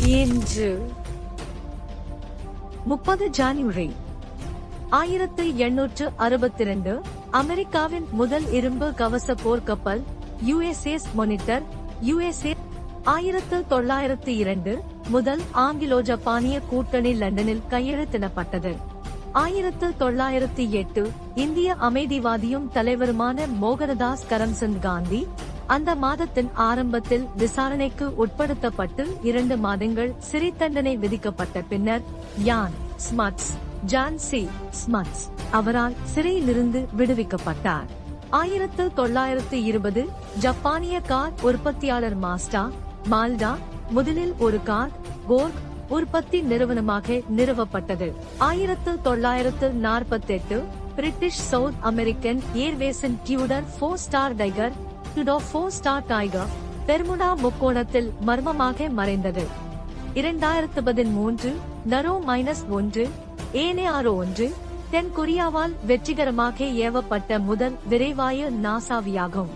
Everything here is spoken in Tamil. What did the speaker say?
இன்று 30 ஜனவரி 1862 அமெரிக்காவின் முதல் இரும்பு கவச போர்க்கப்பல் USS மானிட்டர் USA 1902 முதல் ஆங்கிலோ ஜப்பானிய கூட்டணி லண்டனில் கையெழுத்திடப்பட்டது. 1908 இந்திய அமைதிவாதியும் தலைவருமான மோகனதாஸ் கரம்சந்த் காந்தி அந்த மாதத்தின் ஆரம்பத்தில் விசாரணைக்கு உட்படுத்தப்பட்டு 2 மாதங்கள் சிறை தண்டனை விதிக்கப்பட்ட பின்னர் ஜான் சி ஸ்மட்ஸ் அவரால் சிறையிலிருந்து விடுவிக்கப்பட்டார். 1920 ஜப்பானிய கார் உற்பத்தியாளர் மால்டா முதலில் ஒரு கார் கோர்க் உற்பத்தி நிறுவனமாக நிறுவப்பட்டது. 1948 பிரிட்டிஷ் சவுத் அமெரிக்கன் ஏர்வேஸின் டியூடர் 4-ஸ்டார் டைகர் பெர்முடா முக்கோணத்தில் மர்மமாக மறைந்தது. 2013 நரோ -1 ஏனேஆரோ 1 தென் கொரியாவால் வெற்றிகரமாக ஏவப்பட்ட முதல் விரைவாய நாசாவியாகும்.